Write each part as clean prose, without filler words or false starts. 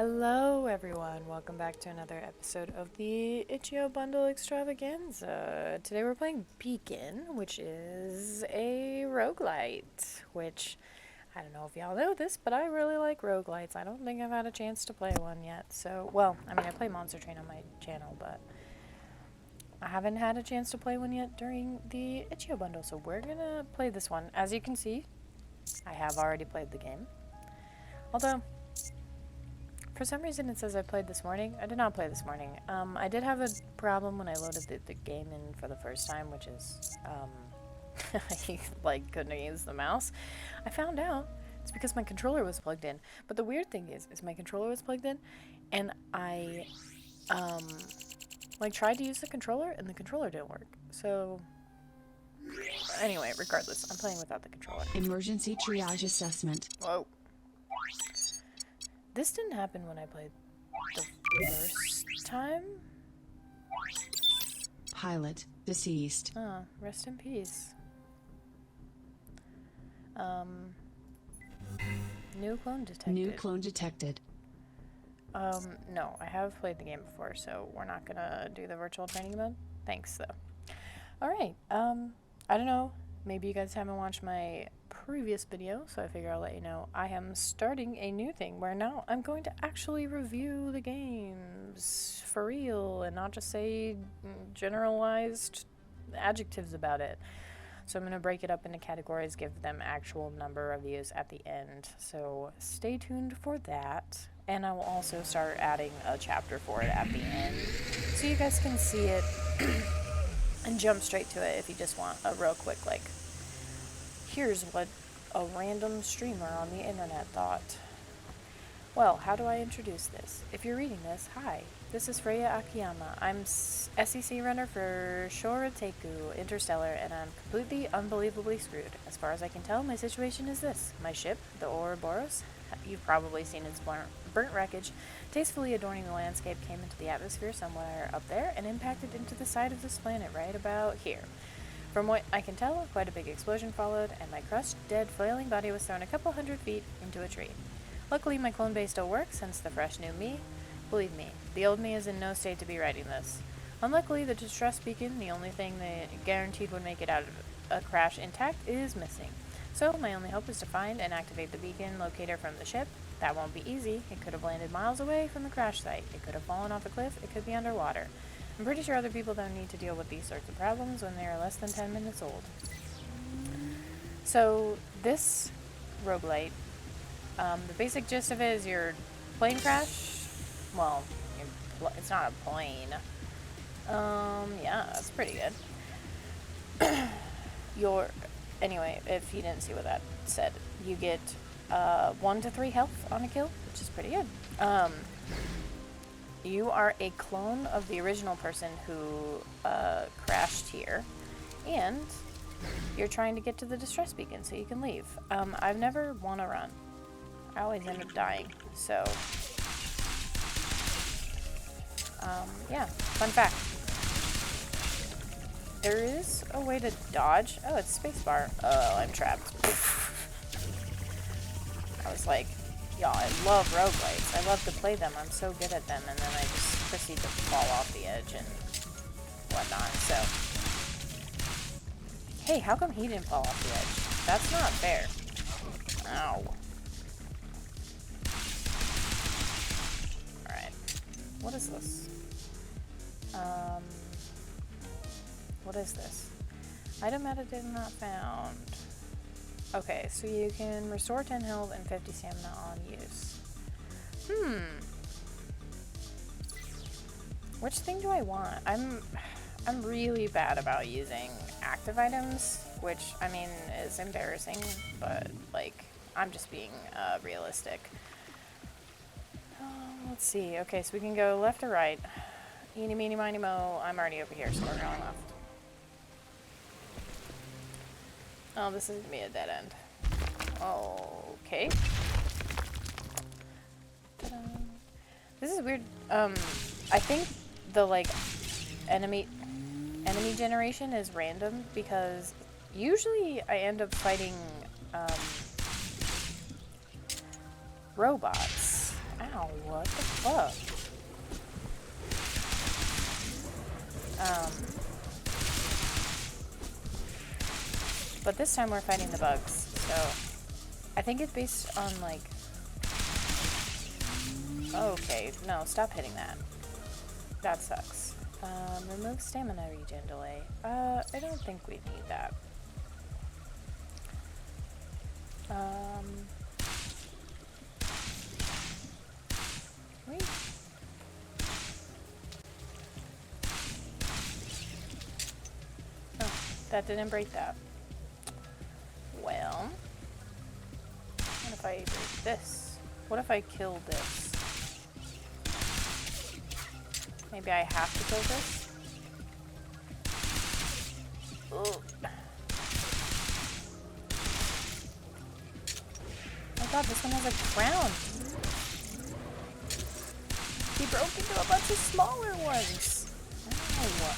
Hello everyone, welcome back to another episode of the Itch.io Bundle Extravaganza. Today we're playing Beacon, which is a roguelite, which, I don't know if y'all know this, but I really like roguelites. I don't think I've had a chance to play one yet, so, well, I mean I play Monster Train on my channel, but I haven't had a chance to play one yet during the Itch.io Bundle, so we're gonna play this one. As you can see, I have already played the game, although for some reason it says I played this morning. I did not play this morning. I did have a problem when I loaded the game in for the first time, which is, I couldn't use the mouse. I found out it's because my controller was plugged in. But the weird thing is my controller was plugged in, and I, tried to use the controller, and the controller didn't work. So, anyway, regardless, I'm playing without the controller. Emergency triage assessment. Whoa. This didn't happen when I played the first time? Pilot deceased. Oh, rest in peace. New clone detected. New clone detected. No, I have played the game before, so we're not gonna do the virtual training mode. Thanks, though. Alright, I don't know, maybe you guys haven't watched my previous video, so I figure I'll let you know. I am starting a new thing where now I'm going to actually review the games for real and not just say generalized adjectives about it. So I'm going to break it up into categories, give them actual number of views at the end. So stay tuned for that. And I will also start adding a chapter for it at the end, so you guys can see it and jump straight to it if you just want a real quick, here's what a random streamer on the internet thought. Well, how do I introduce this? If you're reading this, hi, this is Freya Akiyama. I'm SEC runner for Shoreteiku Interstellar, and I'm completely unbelievably screwed. As far as I can tell, my situation is this. My ship, the Ouroboros, you've probably seen its burnt wreckage, tastefully adorning the landscape, came into the atmosphere somewhere up there and impacted into the side of this planet right about here. From what I can tell, quite a big explosion followed, and my crushed, dead, flailing body was thrown a couple hundred feet into a tree. Luckily, my clone base still works, hence the fresh new me. Believe me, the old me is in no state to be writing this. Unluckily, the distress beacon, the only thing that guaranteed would make it out of a crash intact, is missing. So, my only hope is to find and activate the beacon locator from the ship. That won't be easy. It could have landed miles away from the crash site. It could have fallen off a cliff. It could be underwater. I'm pretty sure other people don't need to deal with these sorts of problems when they are less than 10 minutes old. So, this roguelite, the basic gist of it is your plane crash. Well, it's not a plane. Yeah, that's pretty good. Anyway, if you didn't see what that said, you get 1 to 3 health on a kill, which is pretty good. You are a clone of the original person who crashed here, and you're trying to get to the distress beacon so you can leave. I've never won a run. I always end up dying, so yeah, fun fact. There is a way to dodge. Oh, it's spacebar. Oh, I'm trapped. I was like, y'all, I love roguelites. I love to play them. I'm so good at them. And then I just proceed to fall off the edge and whatnot. So, hey, how come he didn't fall off the edge? That's not fair. Ow. Alright. What is this? What is this? Item edited not found. Okay, so you can restore 10 health and 50 stamina on use. Which thing do I want? I'm really bad about using active items, which, I mean, is embarrassing, but, I'm just being realistic. Let's see. Okay, so we can go left or right. Eeny, meeny, miny, mo. I'm already over here, so we're going left. Oh, this is gonna be a dead end. Okay. Ta-da. This is weird. I think the enemy generation is random because usually I end up fighting robots. Ow, what the fuck? But this time we're fighting the bugs, so I think it's based on like... Okay, no, stop hitting that. That sucks. Remove stamina regen delay. I don't think we need that. Wait. Oh, that didn't break that. Well, what if I break this? What if I kill this? Maybe I have to kill this? Ugh. Oh god, this one has a crown. He broke into a bunch of smaller ones. Oh.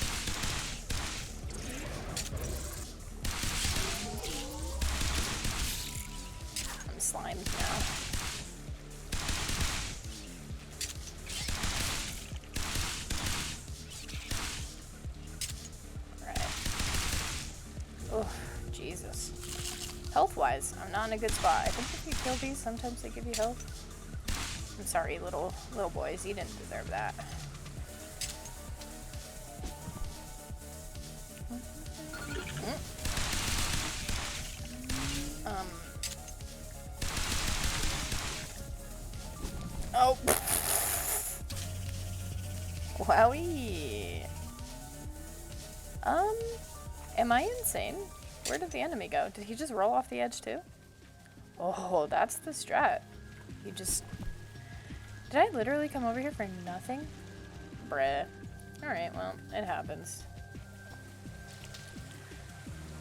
I'm slimed now. Oh, Jesus. Health-wise, I'm not in a good spot. I think if you kill these, sometimes they give you health. I'm sorry, little boys. You didn't deserve that. Oh. Wowie. Am I insane? Where did the enemy go? Did he just roll off the edge too? Oh, that's the strat. You just... Did I literally come over here for nothing? Bruh. Alright, well, it happens.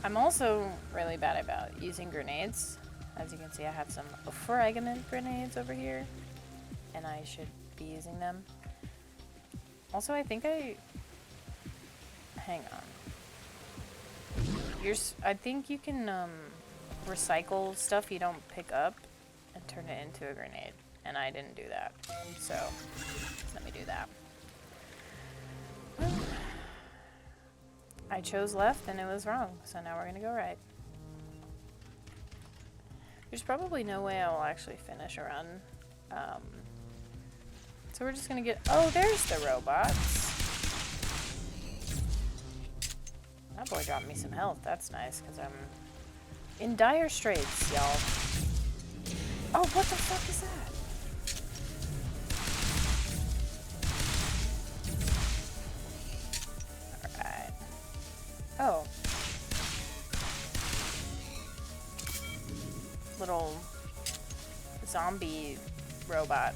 I'm also really bad about using grenades. As you can see, I have some fragment grenades over here. And I should be using them. Also, I think I... Hang on. I think you can recycle stuff you don't pick up and turn it into a grenade. And I didn't do that. So, let me do that. I chose left and it was wrong. So now we're going to go right. There's probably no way I will actually finish a run. So we're just going to get... Oh, there's the robots. That boy dropped me some health. That's nice, because I'm in dire straits, y'all. Oh, what the fuck is that? Alright. Oh. Little zombie robot.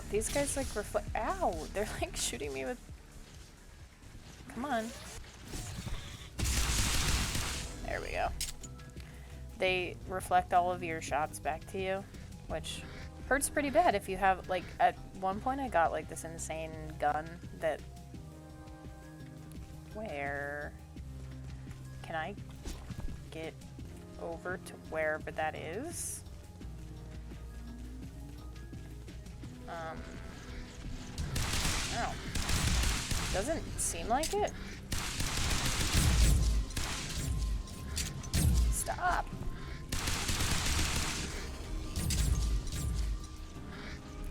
These guys like reflect. Ow! They're like shooting me with. Come on. There we go. They reflect all of your shots back to you, which hurts pretty bad if you have like. At one point, I got like this insane gun that. Where can I get over to wherever that is? Oh. Doesn't seem like it. Stop.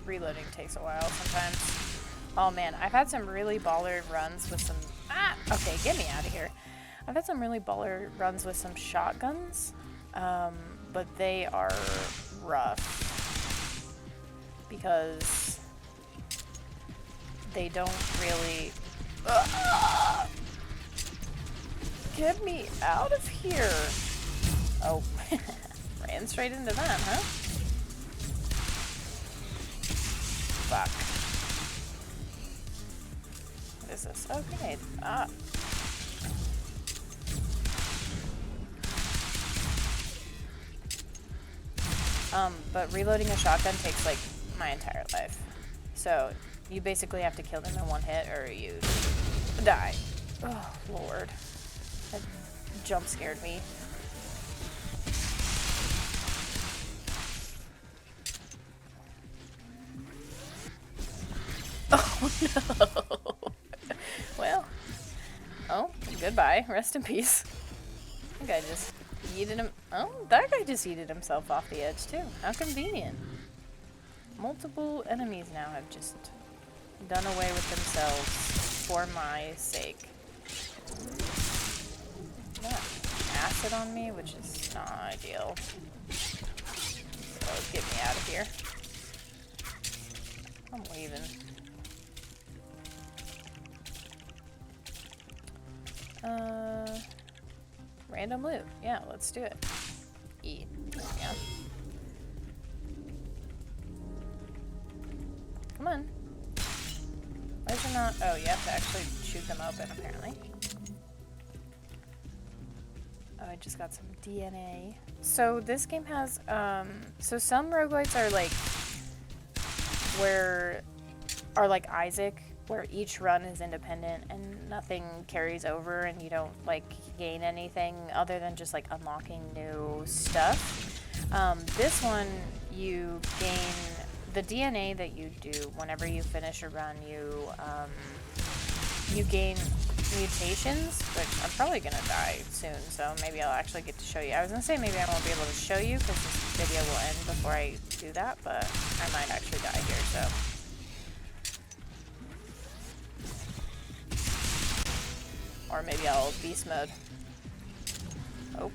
Reloading takes a while sometimes. Oh man, I've had some really baller runs with some... Ah! Okay, get me out of here. I've had some really baller runs with some shotguns, but they are rough. Because they don't really... Get me out of here! Oh, ran straight into that, huh? Fuck. What is this? Oh, grenade. Ah. But reloading a shotgun takes like my entire life. So you basically have to kill them in one hit or you die. Oh, Lord. That jump scared me. No. Well. Oh, goodbye. Rest in peace. That guy just yeeted him. Oh, that guy just yeeted himself off the edge too. How convenient. Multiple enemies now have just done away with themselves for my sake. Got acid on me, which is not ideal. So get me out of here. I'm leaving. Random loot. Yeah, let's do it. E. Yeah. Come on. Why is it not? Oh, you have to actually shoot them open, apparently. Oh, I just got some DNA. So this game has, so some roguelites are like, like Isaac, where each run is independent and nothing carries over and you don't like gain anything other than just like unlocking new stuff. This one, you gain the DNA that you do whenever you finish a run. You gain mutations, which I'm probably gonna die soon, so maybe I'll actually get to show you. I was gonna say maybe I won't be able to show you because this video will end before I do that, but I might actually die here, so. Or maybe I'll beast mode. Oh.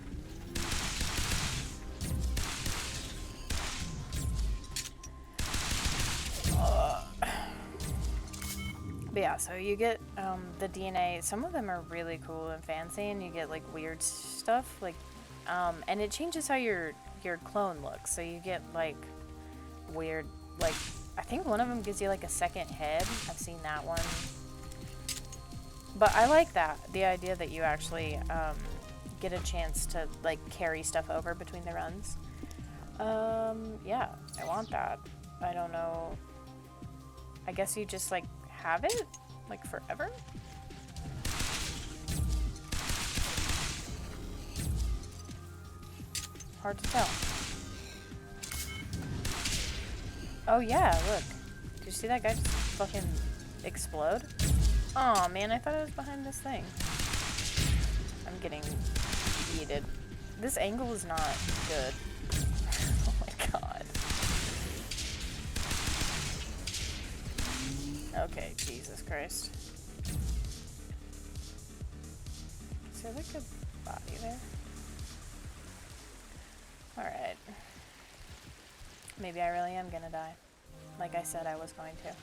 But yeah, so you get the DNA. Some of them are really cool and fancy, and you get like weird stuff, like, and it changes how your clone looks. So you get like weird, like I think one of them gives you like a second head. I've seen that one. But I like that, the idea that you actually get a chance to like carry stuff over between the runs. Yeah, I want that. I don't know. I guess you just like have it like forever. Hard to tell. Oh yeah, look. Did you see that guy just fucking explode? Aw, man, I thought I was behind this thing. I'm getting yeeted. This angle is not good. Oh my god. Okay, Jesus Christ. Is there like a body there? Alright. Maybe I really am gonna die. Like I said I was going to.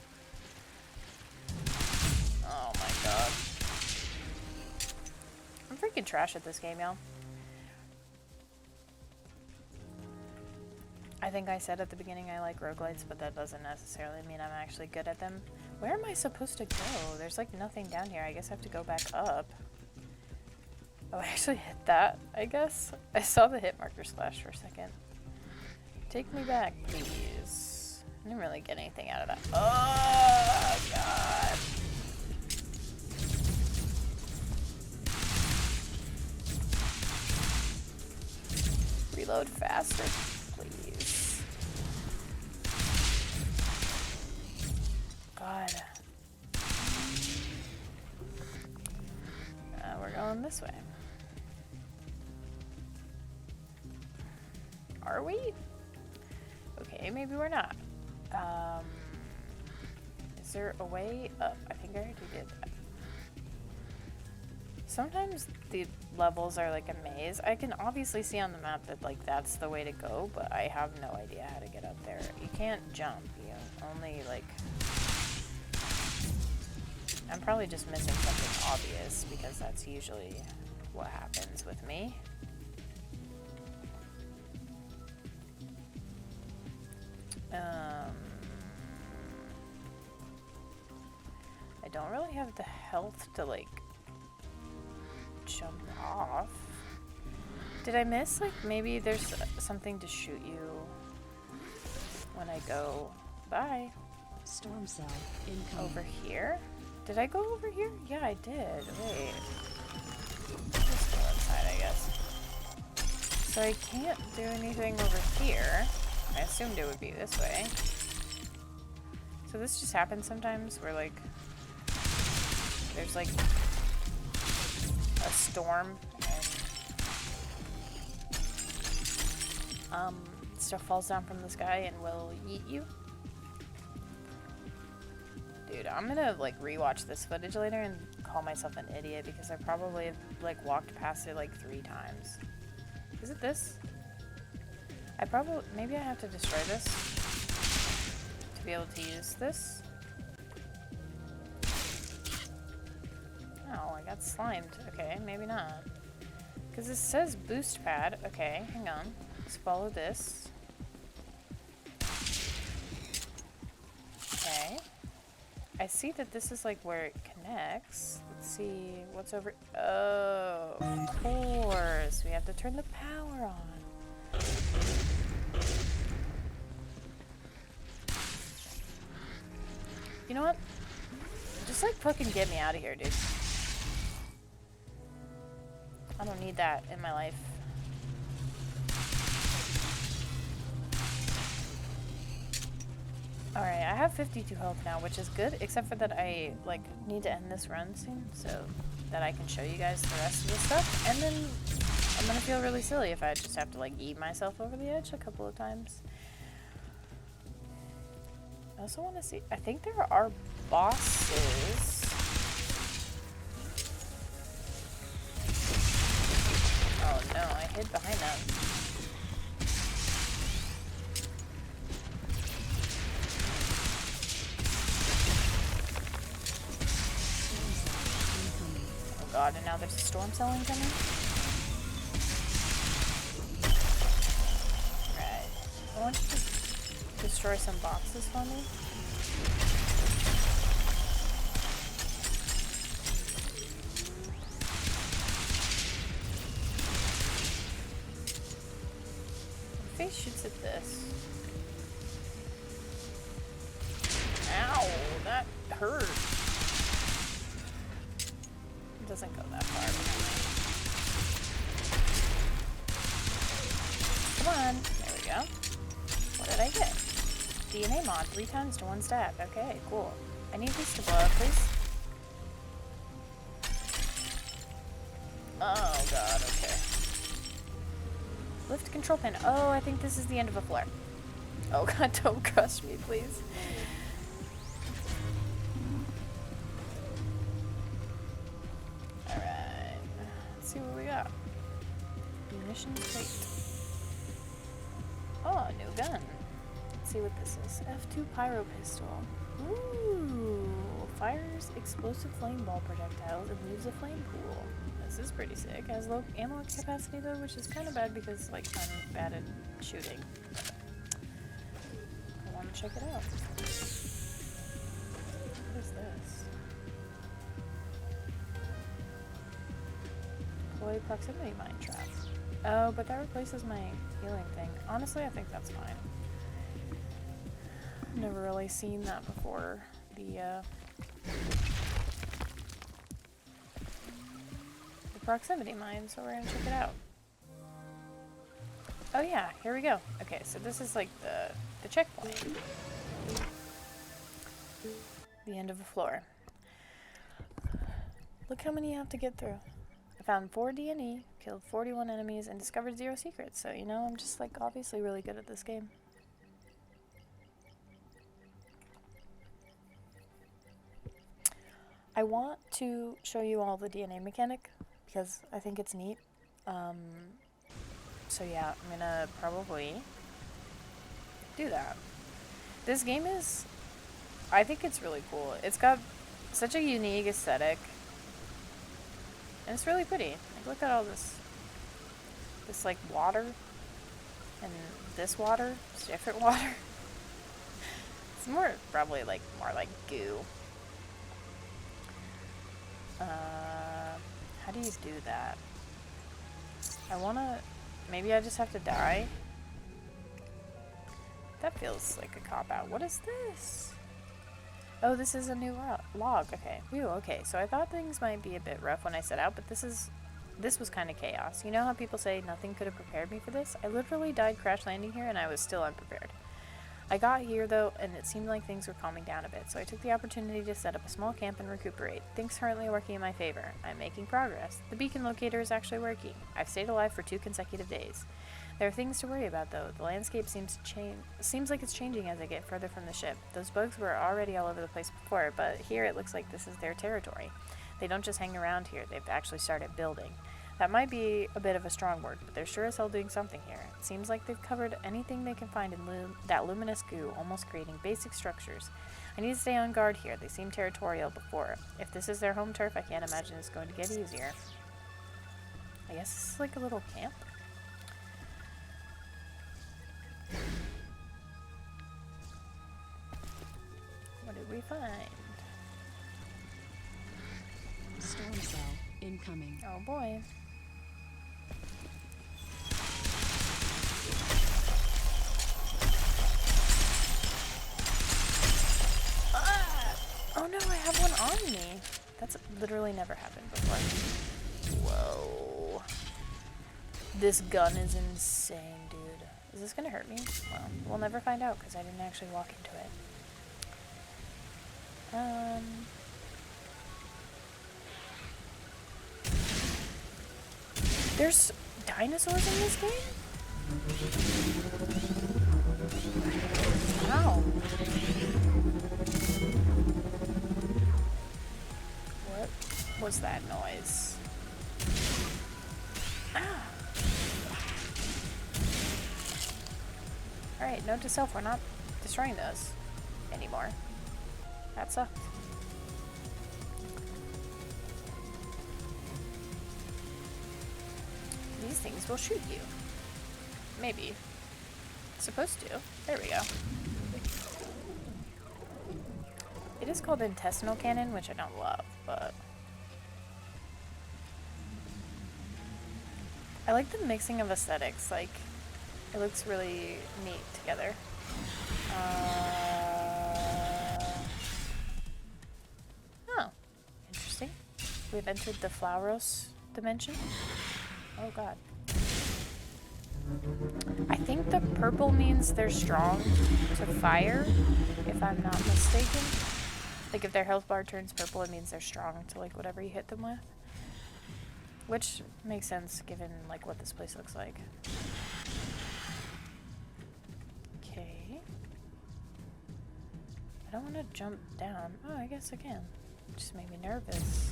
Oh my god. I'm freaking trash at this game, y'all. I think I said at the beginning I like roguelites, but that doesn't necessarily mean I'm actually good at them. Where am I supposed to go? There's like nothing down here. I guess I have to go back up. Oh, I actually hit that, I guess. I saw the hit marker slash for a second. Take me back, please. I didn't really get anything out of that. Oh, God. Reload faster, please. God. We're going this way. Are we? Okay, maybe we're not. Is there a way up? I think I already did that. Sometimes the levels are like a maze. I can obviously see on the map that like that's the way to go, but I have no idea how to get up there. You can't jump, you only like... I'm probably just missing something obvious because that's usually what happens with me. I don't really have the health to like jump off. Did I miss like maybe there's something to shoot you when I go by? Storm cell incoming. Over here? Did I go over here? Yeah, I did. Wait. Just go inside, I guess. So I can't do anything over here. I assumed it would be this way. So this just happens sometimes where like there's like a storm and stuff falls down from the sky and will yeet you. Dude, I'm gonna like rewatch this footage later and call myself an idiot because I probably have like walked past it like 3 times. Is it this? Maybe I have to destroy this to be able to use this. Oh, I got slimed. Okay, maybe not. Because this says boost pad. Okay, hang on. Let's follow this. Okay. I see that this is like where it connects. Let's see what's over. Oh, of course. We have to turn the power on. You know what? Just like fucking get me out of here, dude. I don't need that in my life. Alright, I have 52 health now, which is good, except for that I, like, need to end this run soon, so that I can show you guys the rest of the stuff, and then I'm gonna feel really silly if I just have to, like, eat myself over the edge a couple of times. I also want to see, I think there are bosses. Oh no, I hid behind them. Oh god, and now there's a storm cell incoming? Right. I want you to destroy some boxes for me. Face shoots at this. Ow, that hurt. It doesn't go that far. Come on, there we go. What did I get? DNA mod, 3 times to 1 stat. Okay, cool. I need these to blow up, please. Oh god, okay. Lift control pin. Oh, I think this is the end of a floor. Oh god, don't crush me, please. Alright. Let's see what we got. Munitions crate. Oh, new gun. Let's see what this is. F2 pyro pistol. Ooh. Fires explosive flame ball projectiles and leaves a flame pool. This is pretty sick. It has low ammo capacity though, which is kind of bad because like I'm bad at shooting. I want to check it out. What is this? Employee proximity mine trap. Oh, but that replaces my healing thing. Honestly, I think that's fine. Never really seen that before. The proximity mine, so we're gonna check it out. Oh yeah, here we go. Okay, so this is like the checkpoint. The end of the floor. Look how many you have to get through. I found 4 D&E, killed 41 enemies, and discovered 0 secrets. So, you know, I'm just like obviously really good at this game. I want to show you all the DNA mechanic because I think it's neat. So yeah, I'm gonna probably do that. This game is, I think it's really cool. It's got such a unique aesthetic. And it's really pretty. Like, look at all this. This like water. And this water. It's different water. It's more, probably like, more like goo. How do you do that? I wanna... Maybe I just have to die? That feels like a cop-out. What is this? Oh, this is a new log. Okay. Whew, okay. So I thought things might be a bit rough when I set out, but this was kind of chaos. You know how people say nothing could have prepared me for this? I literally died crash landing here and I was still unprepared. I got here though, and it seemed like things were calming down a bit, so I took the opportunity to set up a small camp and recuperate. Things currently working in my favor. I'm making progress. The beacon locator is actually working. I've stayed alive for 2 consecutive days. There are things to worry about though. The landscape seems like it's changing as I get further from the ship. Those bugs were already all over the place before, but here it looks like this is their territory. They don't just hang around here, they've actually started building. That might be a bit of a strong word, but they're sure as hell doing something here. It seems like they've covered anything they can find in that luminous goo, almost creating basic structures. I need to stay on guard here. They seemed territorial before. If this is their home turf, I can't imagine it's going to get easier. I guess this is like a little camp. What did we find? Storm cell incoming. Oh boy. Oh no, I have one on me. That's literally never happened before. Whoa. This gun is insane, dude. Is this gonna hurt me? Well, we'll never find out because I didn't actually walk into it. There's dinosaurs in this game? Wow. What was that noise? Ah. Alright, note to self, we're not destroying those anymore. That sucked. These things will shoot you. Maybe. Supposed to. There we go. It is called intestinal cannon, which I don't love, but I like the mixing of aesthetics. Like, it looks really neat together. Oh, interesting. We've entered the Flauros dimension. Oh god. I think the purple means they're strong to fire, if I'm not mistaken. Like if their health bar turns purple, it means they're strong to like whatever you hit them with. Which makes sense given like what this place looks like. Okay. I don't want to jump down. Oh, I guess I can. It just made me nervous.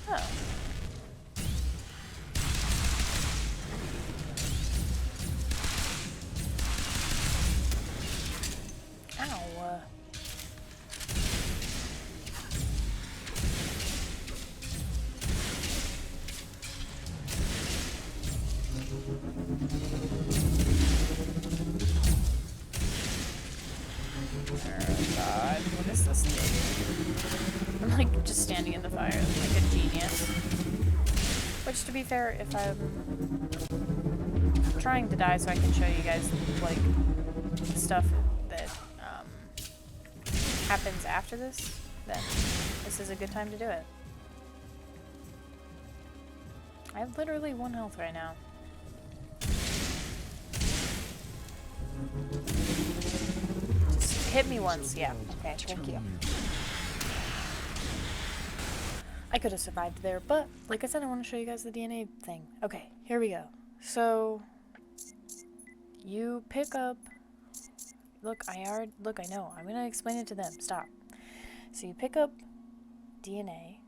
Oh. Ow. Oh god, what is this thing? I'm like just standing in the fire like a genius. Which to be fair, if I'm trying to die so I can show you guys like stuff that happens after this, then this is a good time to do it. I have literally 1 health right now. Just hit me once, yeah. Okay, thank you. I could have survived there, but like I said, I want to show you guys the DNA thing. Okay, here we go. So you pick up. Look, I know. I'm gonna explain it to them. Stop. So you pick up DNA,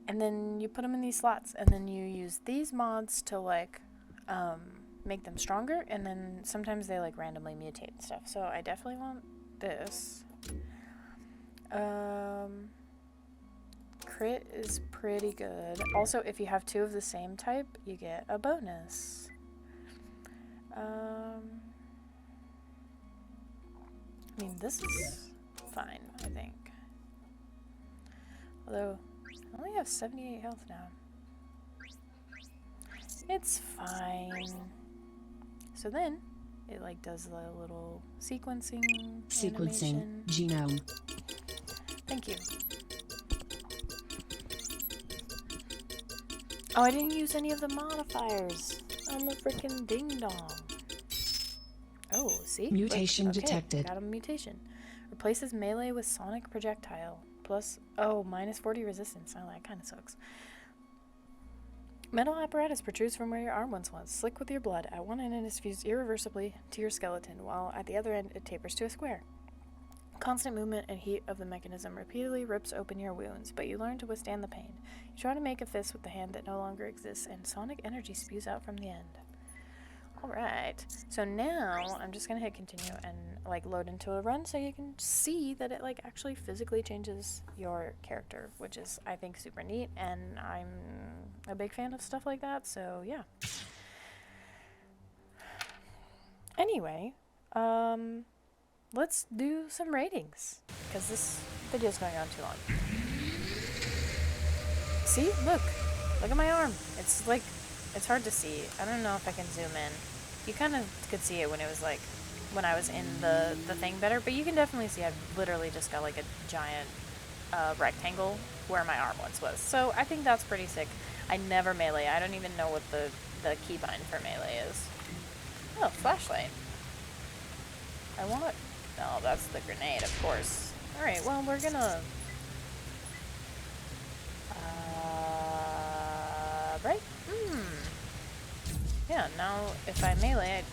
and then you put them in these slots, and then you use these mods to like make them stronger, and then sometimes they like randomly mutate and stuff. So I definitely want this. Crit is pretty good. Also, if you have 2 of the same type, you get a bonus. I mean, this is fine, I think. Although, I only have 78 health now. It's fine. So then, it like does the little sequencing Sequencing animation. genome. Thank you. Oh, I didn't use any of the modifiers. I'm a freaking ding dong. Oh, see? Look, Mutation okay, detected. got a mutation. Replaces melee with sonic projectile. Plus, minus 40 resistance. Oh, that kind of sucks. Metal apparatus protrudes from where your arm once was. Slick with your blood. At one end, it is fused irreversibly to your skeleton, while at the other end, it tapers to a square. Constant movement and heat of the mechanism repeatedly rips open your wounds, but you learn to withstand the pain. You try to make a fist with the hand that no longer exists, and sonic energy spews out from the end. Alright, so now I'm just gonna hit continue and like load into a run so you can see that it like actually physically changes your character, which is I think super neat, and I'm a big fan of stuff like that, so yeah. Anyway, let's do some ratings, because this video's going on too long. See? Look at my arm. It's like, it's hard to see. I don't know if I can zoom in. You kind of could see it when it was like, when I was in the thing better, but you can definitely see I've literally just got like a giant rectangle where my arm once was. So I think that's pretty sick. I never melee. I don't even know what the keybind for melee is. Oh, flashlight. I want... Oh, that's the grenade, of course. Alright, well, we're gonna... right? Yeah, now if I melee, I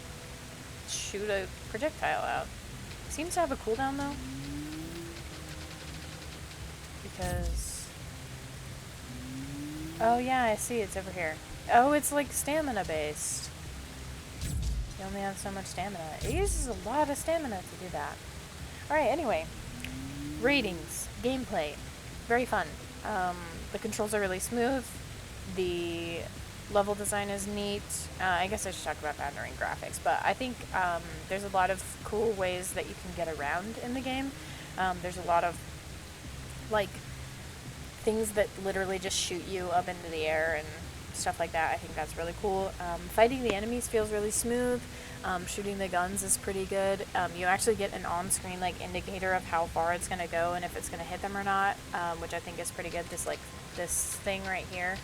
shoot a projectile out. Seems to have a cooldown, though. Because... Oh, yeah, I see. It's over here. Oh, it's like stamina-based. You only have so much stamina. It uses a lot of stamina to do that. Alright, anyway. Ratings. Gameplay. Very fun. The controls are really smooth. The level design is neat. I guess I should talk about rendering graphics, but I think there's a lot of cool ways that you can get around in the game. There's a lot of, like, things that literally just shoot you up into the air and stuff like that. I think that's really cool. Fighting the enemies feels really smooth. Shooting the guns is pretty good. You actually get an on-screen like indicator of how far it's gonna go and if it's gonna hit them or not, which I think is pretty good. This thing right here.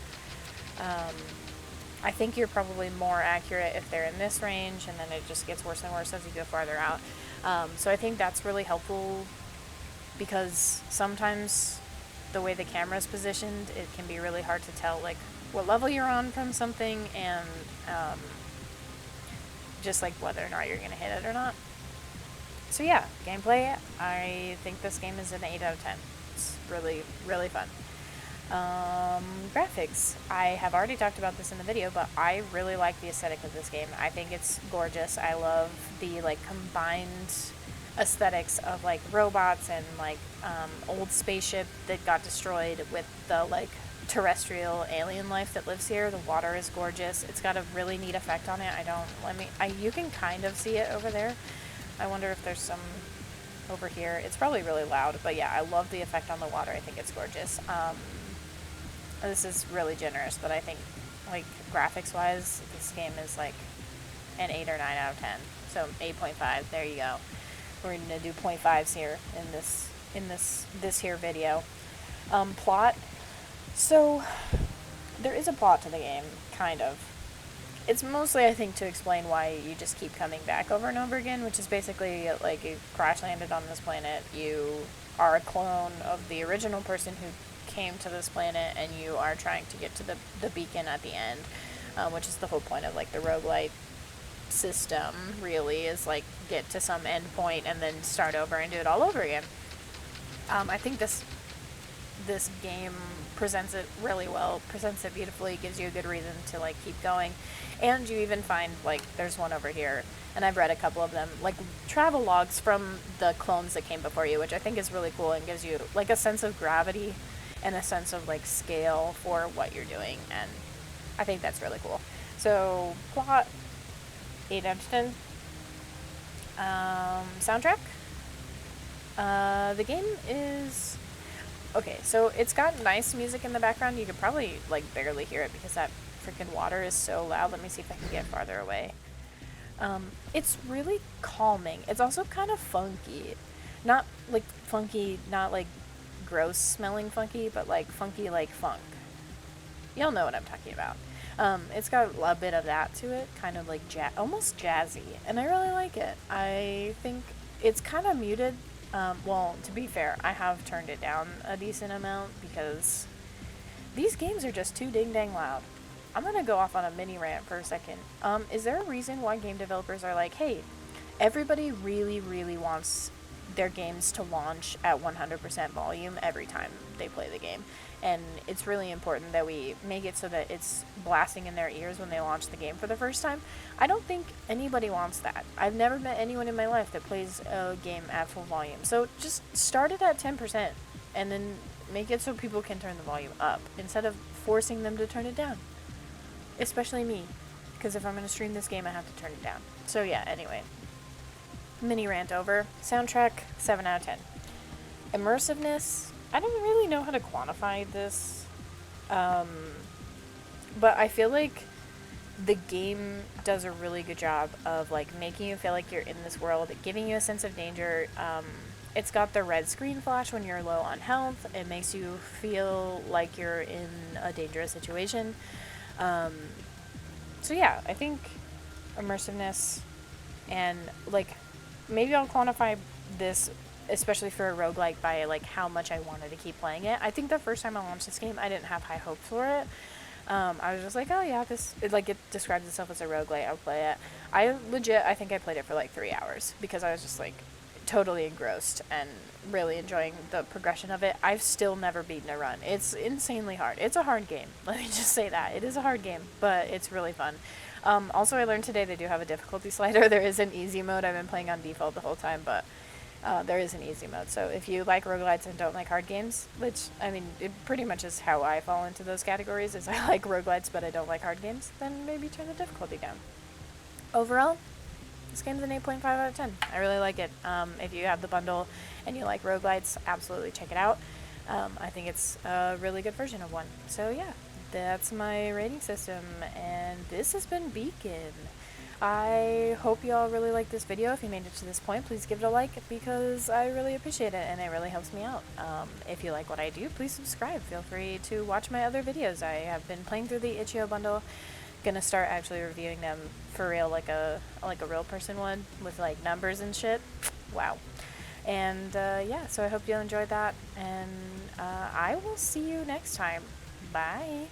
I think you're probably more accurate if they're in this range, and then it just gets worse and worse as you go farther out. So I think that's really helpful because sometimes the way the camera is positioned, it can be really hard to tell like what level you're on from something, and just like whether or not you're gonna hit it or not. So yeah, gameplay, I think this game is an 8 out of 10. It's really, really fun. Graphics, I have already talked about this in the video, but I really like the aesthetic of this game. I think it's gorgeous. I love the like combined aesthetics of like robots and like old spaceship that got destroyed with the like terrestrial alien life that lives here. The water is gorgeous. It's got a really neat effect on it. You can kind of see it over there. I wonder if there's some over here. It's probably really loud, but yeah, I love the effect on the water. I think it's gorgeous. This is really generous, but I think like graphics wise, this game is like an 8 or 9 out of 10. So 8.5, there you go. We're gonna do 0.5s here in this here video. Plot. So there is a plot to the game, kind of. It's mostly, I think, to explain why you just keep coming back over and over again, which is basically like you crash landed on this planet, you are a clone of the original person who came to this planet, and you are trying to get to the beacon at the end, which is the whole point of like the roguelite system, really, is like get to some end point and then start over and do it all over again. I think this game presents it really well, presents it beautifully, gives you a good reason to like keep going, and you even find like there's one over here, and I've read a couple of them, like travel logs from the clones that came before you, which I think is really cool and gives you like a sense of gravity and a sense of like scale for what you're doing, and I think that's really cool. So plot, 8 out of 10. Soundtrack. The game is okay. So it's got nice music in the background. You could probably like barely hear it because that freaking water is so loud. Let me see if I can get farther away. It's really calming. It's also kind of funky. Not like funky, not like gross smelling funky, but like funky like funk. Y'all know what I'm talking about. It's got a bit of that to it, kind of like almost jazzy, and I really like it. I think it's kind of muted. Well, to be fair, I have turned it down a decent amount because these games are just too ding dang loud. I'm gonna go off on a mini rant for a second. Is there a reason why game developers are like, hey, everybody really wants their games to launch at 100% volume every time they play the game, and it's really important that we make it so that it's blasting in their ears when they launch the game for the first time? I don't think anybody wants that. I've never met anyone in my life that plays a game at full volume. So just start it at 10% and then make it so people can turn the volume up instead of forcing them to turn it down. Especially me, because if I'm going to stream this game, I have to turn it down. So yeah, anyway. Mini rant over. Soundtrack, 7 out of 10. Immersiveness, I don't really know how to quantify this, but I feel like the game does a really good job of like making you feel like you're in this world, giving you a sense of danger. It's got the red screen flash when you're low on health. It makes you feel like you're in a dangerous situation. So yeah, I think immersiveness, and like maybe I'll quantify this, especially for a roguelike, by like how much I wanted to keep playing it. I think the first time I launched this game, I didn't have high hopes for it. I was just like, oh yeah, it describes itself as a roguelike, I'll play it. I think I played it for like 3 hours because I was just like totally engrossed and really enjoying the progression of it. I've still never beaten a run. It's insanely hard. It's a hard game. Let me just say that. It is a hard game, but it's really fun. Also, I learned today they do have a difficulty slider. There is an easy mode. I've been playing on default the whole time, but there is an easy mode. So if you like roguelites and don't like hard games, which, I mean, it pretty much is how I fall into those categories, is I like roguelites but I don't like hard games, then maybe turn the difficulty down. Overall, this game's an 8.5 out of 10. I really like it. If you have the bundle and you like roguelites, absolutely check it out. I think it's a really good version of one. So yeah, that's my rating system, and this has been Beacon. I hope you all really like this video. If you made it to this point, please give it a like because I really appreciate it and it really helps me out. If you like what I do, please subscribe. Feel free to watch my other videos. I have been playing through the Itch.io bundle. Gonna start actually reviewing them for real, like a real person would, with like numbers and shit. Wow. And yeah, so I hope you'll enjoy that, and I will see you next time. Bye.